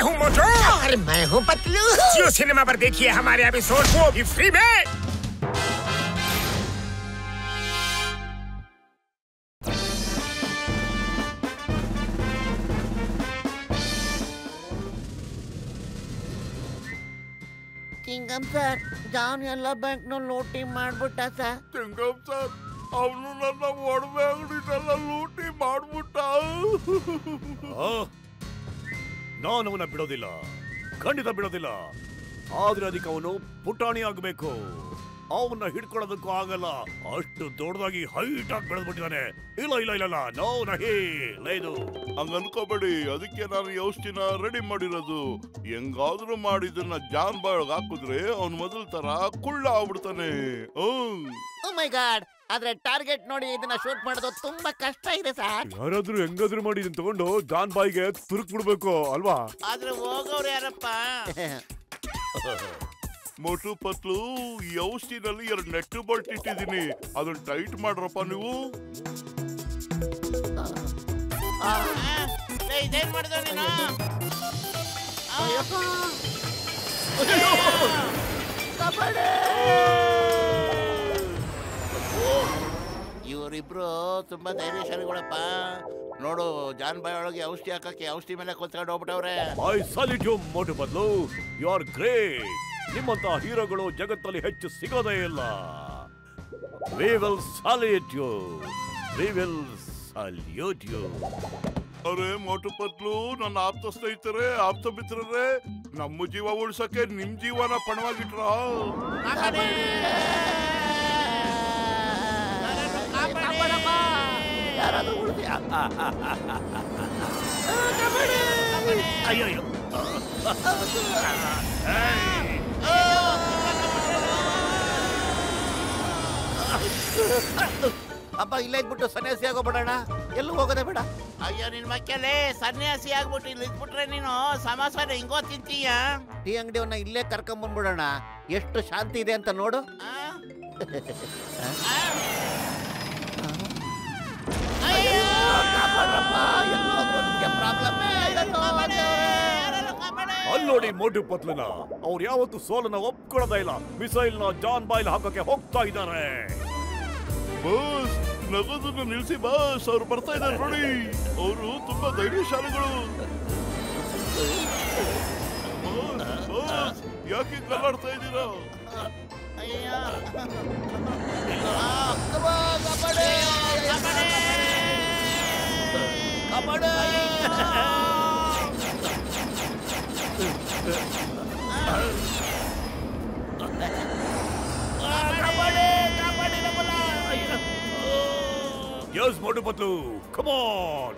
हूँ मोटू और मैं हूँ पतलू। जियो सिनेमा पर देखिए हमारे एपिसोड, वो भी फ्री में। ಚಿಂಗಂ ಸರ್, ಜಾನ್ ಎಲ್ಲ ಬ್ಯಾಂಕ್ ನ ಲೂಟಿ ಮಾಡ್ಬಿಟ್ಟ ಸರ್. ಚಿಂಗಂ ಸರ್, ಅವನು ನನ್ನ ಒಡವೆ ಅಂಗಡಿನೆಲ್ಲ ಲೂಟಿ ಮಾಡ್ಬಿಟ್ಟ. ನಾನು ಅವನ ಬಿಡೋದಿಲ್ಲ, ಖಂಡಿತ ಬಿಡೋದಿಲ್ಲ. ಆದ್ರೆ ಅದಕ್ಕೆ ಅವನು ಪುಟಾಣಿ ಆಗ್ಬೇಕು. ಅವನ್ನ ಹಿಡ್ಕೊಳ್ಳೋದಕ್ಕೂ ಆಗಲ್ಲ, ಅಷ್ಟು ದೊಡ್ಡದಾಗಿ ಹೈಟ್ ಆಗಿ ಬೆಳೆದ್ಬಿಟ್ಟಿದ್ದಾನೆ. ಇಲ್ಲ ಇಲ್ಲ ಇಲ್ಲ ಇಲ್ಲ, ನೋ ನಹಿ ಲೇದು. ಹಂಗ ಅನ್ಕೋಬೇಡಿ, ಅದಕ್ಕೆ ನಾನು ಔಷಧಿನ ರೆಡಿ ಮಾಡಿರೋದು. ಹೆಂಗಾದ್ರೂ ಮಾಡಿ ಇದನ್ನ ಜಾನ್ ಬಾಯ್ ಒಳಗೆ ಹಾಕಿದ್ರೆ ಅವ್ನ್ ಮೊದಲ ತರ ಕುಳ್ಳ ಆಗ್ಬಿಡ್ತಾನೆ. ಓ ಮೈ ಗಾಡ್, ಆದ್ರೆ ಟಾರ್ಗೆಟ್ ನೋಡಿ ಇದನ್ನ ಶೂಟ್ ಮಾಡೋದು ತುಂಬಾ ಕಷ್ಟ ಇದೆ ಸರ್. ಯಾರಾದ್ರೂ ಹೆಂಗಾದ್ರೂ ಮಾಡಿ ಇದನ್ನ ತಗೊಂಡು ಜಾನ್ ಬಾಯ್ಗೆ ತುರುಕ್ ಬಿಡ್ಬೇಕು ಅಲ್ವಾ? ಆದ್ರೆ ಹೋಗೋರು ಯಾರಪ್ಪ? ಮೋಟು ಪತ್ಲು, ಈ ಔಷಧಿನಲ್ಲಿ 2 ನೆಟ್ಟು ಬೋಲ್ಟ್ ಇಟ್ಟಿದ್ದೀನಿ, ಅದನ್ನ ಟೈಟ್ ಮಾಡ್ರಪ್ಪ ನೀವು. ಇದೇನ್ ಮಾಡಿದ ನೀನು? ಇವರಿಬ್ರು ತುಂಬಾ ಧೈರ್ಯಶಾಲಿಗಳಪ್ಪ. ನೋಡು, ಜಾನ್ ಬಾಯ್ ಒಳಗೆ ಔಷಧಿ ಹಾಕಕ್ಕೆ ಔಷಧಿ ಮೇಲೆ ಕೂತ್ಕೊಂಡು ಹೋಗ್ಬಿಟ್ಟವ್ರೆ. I salute you Motu Patlu, you are great. ನಿಮ್ಮಂತ ಹೀರೋಗಳು ಜಗತ್ತಲ್ಲಿ ಹೆಚ್ಚು ಸಿಗೋದೇ ಇಲ್ಲ. We will salute you. We will salute you. ಅರೆ ಮೋಟು ಪತ್ಲು, ನನ್ನ ಆಪ್ತ ಸ್ನೇಹಿತರೆ, ಆಪ್ತ ಮಿತ್ರರೇ, ನಮ್ಮ ಜೀವ ಉಳ್ಸಕ್ಕೆ ನಿಮ್ ಜೀವನ ಪಣವಾಗಿಟ್ರ. ಅಯ್ಯೋ ಅಪ್ಪ, ಇಲ್ಲೇ ಇದ್ಬಿಟ್ಟು ಸನ್ಯಾಸಿ ಆಗೋಬಿಡೋಣ. ಎಲ್ಲೂ ಹೋಗೋದೇ ಬೇಡ. ಅಯ್ಯೋ ನಿನ್ ಮಕ್ಕಳೇ, ಸನ್ಯಾಸಿ ಆಗ್ಬಿಟ್ಟು ಇಲ್ಲಿ ಇದ್ಬಿಟ್ರೆ ನೀನು ಸಮಾಸಾರ ಹಿಂಗೋ ತಿಂತೀಯ. ಟೀ ಅಂಗಡಿಯವನ್ನ ಇಲ್ಲೇ ಕರ್ಕೊಂಡ್ ಬಂದ್ಬಿಡೋಣ. ಎಷ್ಟು ಶಾಂತಿ ಇದೆ ಅಂತ ನೋಡು. ಅಲ್ಲಿ ನೋಡಿ ಮೋಟು ಪತ್ಲನ, ಅವ್ರು ಯಾವತ್ತು ಸೋಲನ್ನ ಒಪ್ಕೊಳ್ಳೋದೇ ಇಲ್ಲ. ಮಿಸೈಲ್ ನ ಜಾನ್ ಬಾಯ್ಲ್ ಹಾಕಕ್ಕೆ ಹೋಗ್ತಾ ಇದ್ದಾರೆ. ಬಸ್, ನಗೋದನ್ನ ನಿಲ್ಸಿ ಬಸ್, ಅವ್ರು ಬರ್ತಾ ಇದ್ದಾರೆ ನೋಡಿ. ಅವರು ತುಂಬಾ ಧೈರ್ಯಶಾಲಿಗಳು. ಬಸ್, ಯಾಕೆ ಕಲ್ಲಾಡ್ತಾ ಇದ್ದೀರಾ? Yes, Motu Patlu, come on.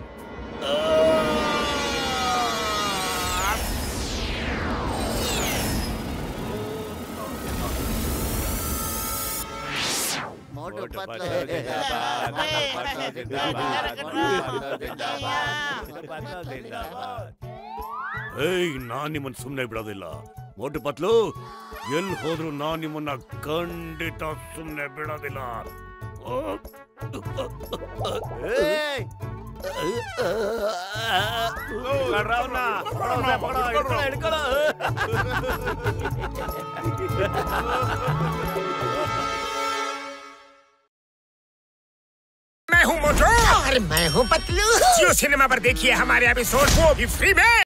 ಮೋಟು ಪತ್ಲು, ಏಯ್, ನಾನ್ ನಿಮ್ಮನ್ನ ಸುಮ್ಮನೆ ಬಿಡೋದಿಲ್ಲ. ಮೋಟು ಪತ್ಲು, ಎಲ್ಲಿ ಹೋದ್ರು ನಾನ್ ನಿಮ್ಮನ್ನ ಖಂಡಿತ ಸುಮ್ಮನೆ ಬಿಡೋದಿಲ್ಲ. मैं हूँ मोटू और मैं हूँ पतलू। जियो सिनेमा पर देखिए हमारे एपिसोड, वो भी फ्री में।